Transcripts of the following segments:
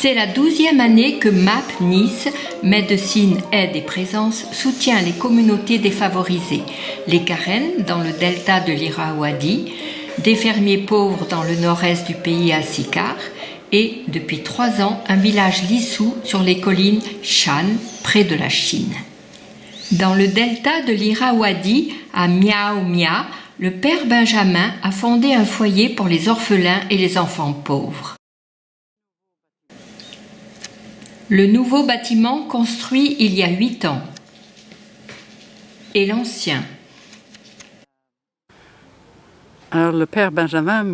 C'est la 12e année que MAP Nice, Médecine, Aide et Présence, soutient les communautés défavorisées, les Karen dans le delta de l'Irrawaddy, des fermiers pauvres dans le nord-est du pays à Sikar et, depuis 3 ans, un village lissou sur les collines Shan, près de la Chine. Dans le delta de l'Irrawaddy, à Miao Mia, le père Benjamin a fondé un foyer pour les orphelins et les enfants pauvres. Le nouveau bâtiment construit il y a 8 ans et l'ancien. Alors le père Benjamin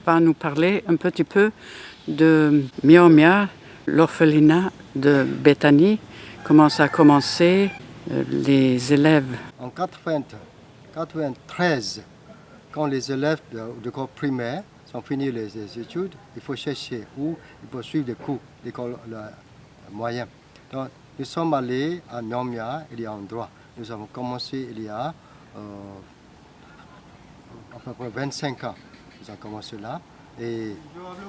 va nous parler un petit peu de Miao Mia, l'orphelinat de Bethany, comment ça a commencé, les élèves. En 93, quand les élèves de corps primaire ont fini les études, il faut chercher où ils peuvent suivre des cours d'école moyenne. Donc, nous sommes allés à Miao Mia, il y a un endroit. Nous avons commencé il y a à peu près 25 ans. Nous avons commencé là. Et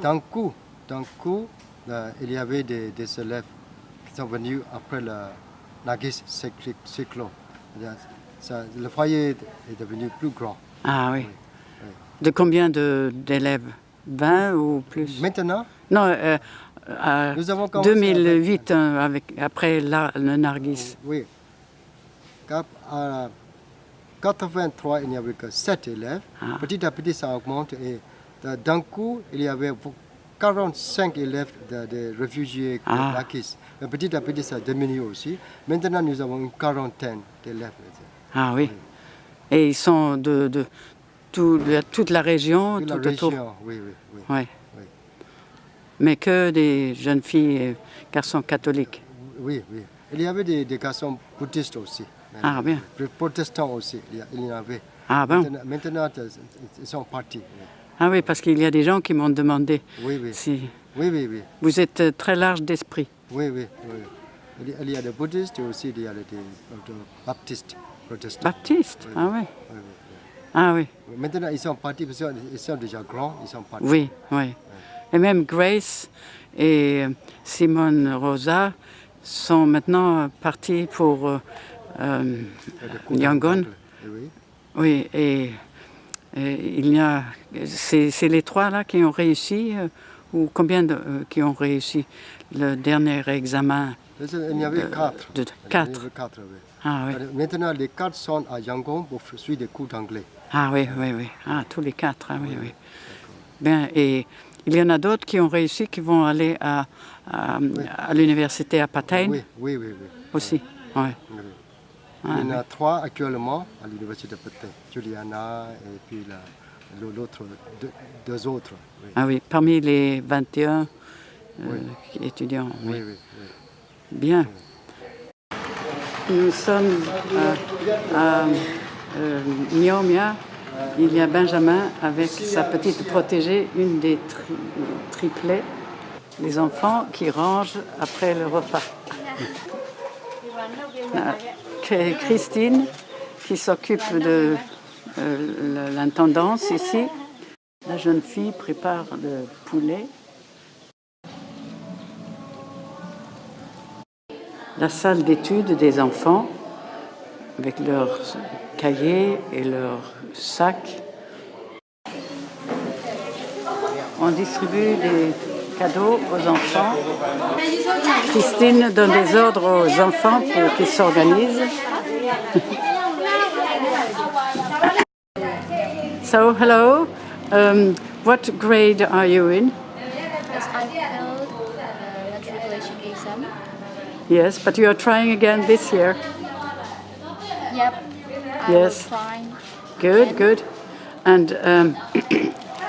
d'un coup, il y avait des élèves qui sont venus après le Nagis cyclone. Le foyer est devenu plus grand. Ah oui. De combien d'élèves? 20 ou plus? Maintenant? Non, nous avons commencé 2008, après le Nargis. Oui. En 83, il n'y avait que 7 élèves. Ah. Petit à petit, ça augmente. Et d'un coup, il y avait 45 élèves de réfugiés de Nagis. Mais petit à petit, ça diminue aussi. Maintenant, nous avons une quarantaine d'élèves. Ah oui. Et ils sont de toute la région, Toute la autour. région, oui. Ouais. Oui. Mais que des jeunes filles et garçons catholiques. Oui. Il y avait des garçons bouddhistes aussi. Ah bien. Les protestants aussi, il y en avait. Ah bon. Maintenant, ils sont partis. Ah oui, parce qu'il y a des gens qui m'ont demandé Oui. si Oui. vous êtes très large d'esprit. Oui. Il y a des bouddhistes et aussi il y a des baptistes, protestants. Baptistes? Oui. Ah oui. Oui. Ah oui. Maintenant, ils sont partis parce qu'ils sont déjà grands, ils sont partis. Oui. Et même Grace et Simone Rosa sont maintenant partis pour Yangon. Oui. Oui, et il y a... C'est les 3 là qui ont réussi, ou combien qui ont réussi le dernier examen? Il y avait 4. 4. Il y avait 4, oui. Ah oui. Maintenant, les 4 sont à Yangon pour suivre des cours d'anglais. Ah oui. Ah, tous les 4, ah oui. Bien, et il y en a d'autres qui ont réussi, qui vont aller à l'université à Patain. Oui. Aussi, oui. Il y en a 3 actuellement à l'université de Patain. Juliana et puis l'autre, 2 autres. Oui. Ah oui, parmi les 21 étudiants. Oui. Bien. Nous sommes à Miao Mia. Il y a Benjamin avec sa petite protégée, une des triplets, les enfants qui rangent après le repas. Christine qui s'occupe de l'intendance ici. La jeune fille prépare le poulet. La salle d'études des enfants avec leurs cahiers et leurs sacs. On distribue des cadeaux aux enfants. Christine donne des ordres aux enfants pour qu'ils s'organisent. So, hello. What grade are you in? Yes, I failed matriculation exam. Yes, but you are trying again this year. Yep. Yes. Trying. Good. And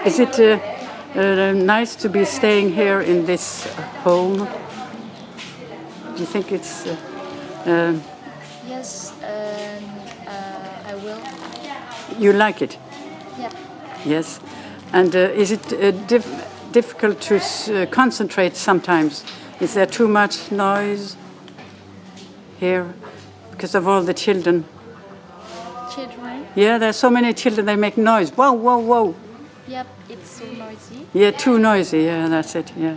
is it nice to be staying here in this home? Do you think it's... Yes, I will. You like it? Yep. Yes. And is it difficult to concentrate sometimes? Is there too much noise here because of all the children? Children. Yeah, there are so many children, they make noise. Whoa. Yep, it's so noisy. Yeah, too noisy. Yeah, that's it. Yeah.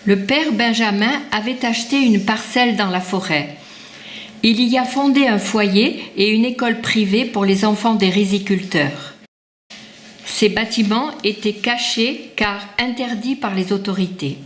Le père Benjamin avait acheté une parcelle dans la forêt. Il y a fondé un foyer et une école privée pour les enfants des riziculteurs. Ces bâtiments étaient cachés car interdits par les autorités.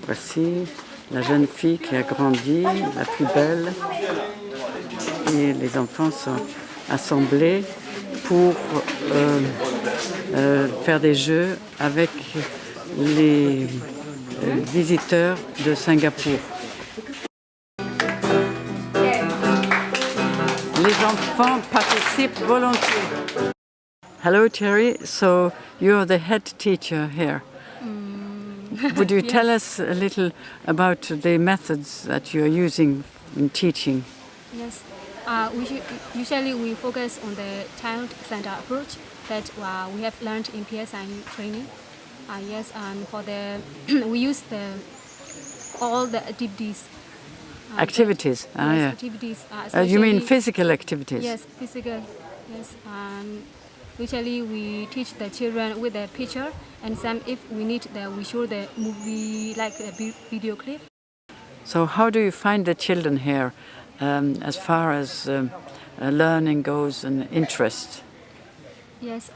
Voici la jeune fille qui a grandi, la plus belle. Et les enfants sont assemblés pour faire des jeux avec les visiteurs de Singapour. Les enfants participent volontiers. Hello Terry, so you're the head teacher here. Would you tell us a little about the methods that you're using in teaching? Yes, usually we focus on the child-centered approach that we have learned in PSI training. Yes, and for the we use all the activities. Activities. Yes, activities. You mean especially- physical activities? Yes, physical. Yes, and usually we teach the children with the picture, and some if we need we show the movie like a video clip. So how do you find the children here as far as learning goes and interest? Yes,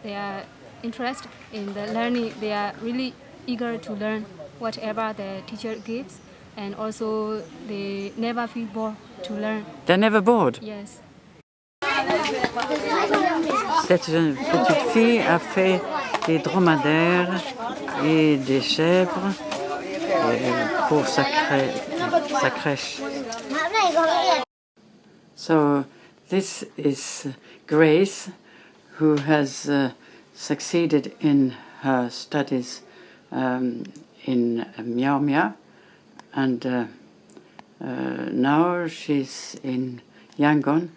they are interested in the learning. They are really eager to learn whatever the teacher gives, and also they never feel bored to learn. They're never bored. Yes. Cette jeune petite fille a fait des dromadaires et des chèvres pour sa crèche. So this is Grace, who has succeeded in her studies in Miao Mia, and now she's in Yangon.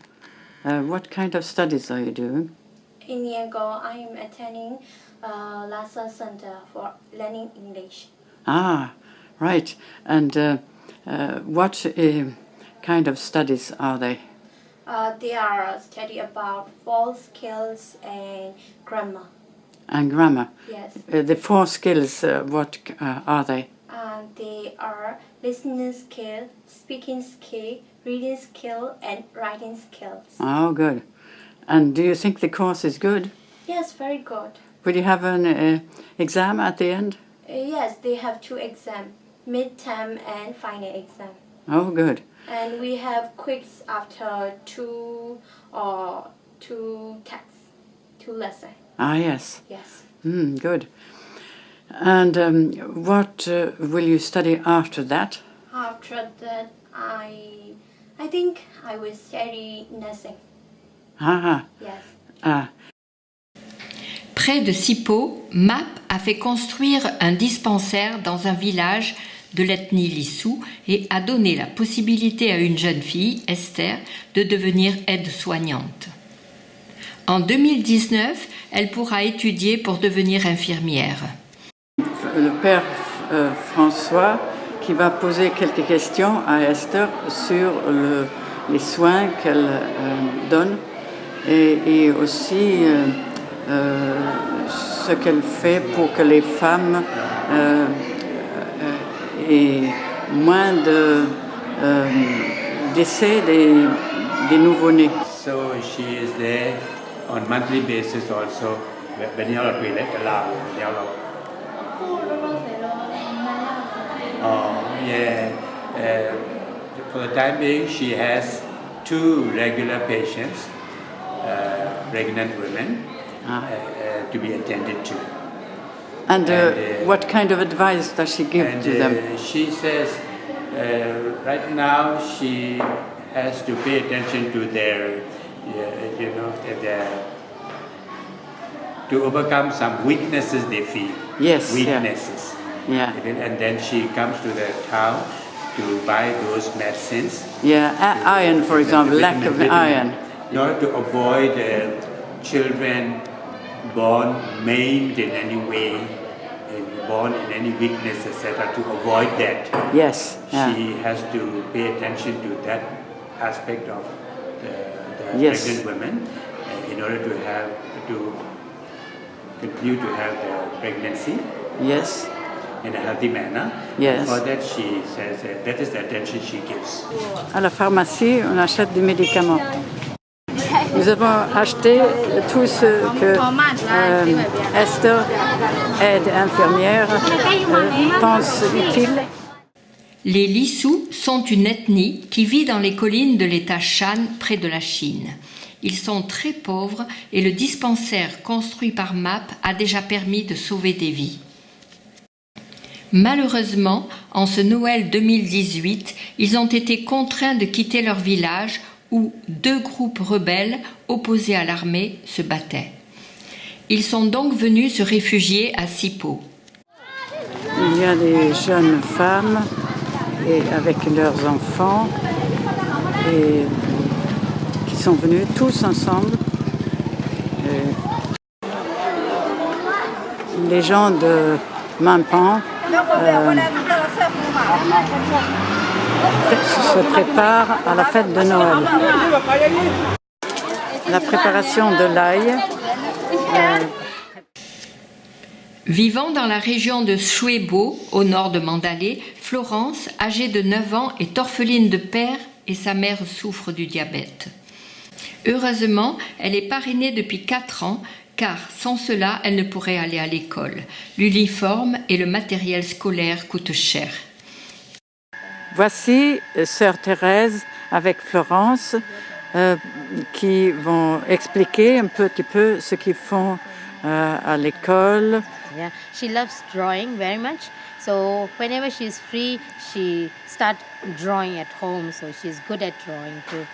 What kind of studies are you doing? In Yangon, I am attending Lhasa Center for Learning English. Ah, right. And what kind of studies are they? They are study about voice skills and grammar. And grammar. Yes. The 4 skills, what are they? They are listening skill, speaking skill, reading skill, and writing skills. Oh, good. And do you think the course is good? Yes, very good. Will you have an exam at the end? Yes, they have 2 exams, midterm and final exam. Oh, good. And we have quiz after 2 texts, 2 lessons. Ah, yes. Yes. Good. And what will you study after that? After that, I think I will study nursing. Ah, Yes. ah. Près de Sipo, Map a fait construire un dispensaire dans un village de l'ethnie Lissou et a donné la possibilité à une jeune fille, Esther, de devenir aide-soignante. En 2019, elle pourra étudier pour devenir infirmière. Le père François qui va poser quelques questions à Esther sur les soins qu'elle donne et aussi ce qu'elle fait pour que les femmes aient moins d'essais des nouveau-nés. So she is there on monthly basis also. When you are for the time being, she has 2 regular patients, pregnant women, to be attended to. And what kind of advice does she give to them? She says right now she has to pay attention to their, to overcome some weaknesses they feel. Yes, Weaknesses. Yeah. And then she comes to the town to buy those medicines. Yeah, iron, for example, lack of Vitamin- iron. in order to avoid children born maimed in any way, and born in any weakness, etc., to avoid that. Yes. Yeah. She has to pay attention to that aspect of the Yes. pregnant women in order to continue to have the pregnancy Yes. in a healthy manner. Yes. For that, she says that is the attention she gives. À la pharmacie, on achète des médicaments. Nous avons acheté tout ce que Esther, aide infirmière, pense utile. Les Lissous sont une ethnie qui vit dans les collines de l'État Shan près de la Chine. Ils sont très pauvres et le dispensaire construit par MAP a déjà permis de sauver des vies. Malheureusement, en ce Noël 2018, ils ont été contraints de quitter leur village où 2 groupes rebelles opposés à l'armée se battaient. Ils sont donc venus se réfugier à Sipo. Il y a des jeunes femmes et avec leurs enfants et qui sont venus tous ensemble. Les gens de Mampan se préparent à la fête de Noël. La préparation de l'ail. Vivant dans la région de Shuebo, au nord de Mandalay, Florence, âgée de 9 ans, est orpheline de père et sa mère souffre du diabète. Heureusement, elle est parrainée depuis 4 ans, car sans cela, elle ne pourrait aller à l'école. L'uniforme et le matériel scolaire coûtent cher. Voici Sœur Thérèse avec Florence qui vont expliquer un petit peu ce qu'ils font à l'école. Yeah, she loves drawing very much. So whenever she's free, she starts drawing at home. So she's good at drawing too.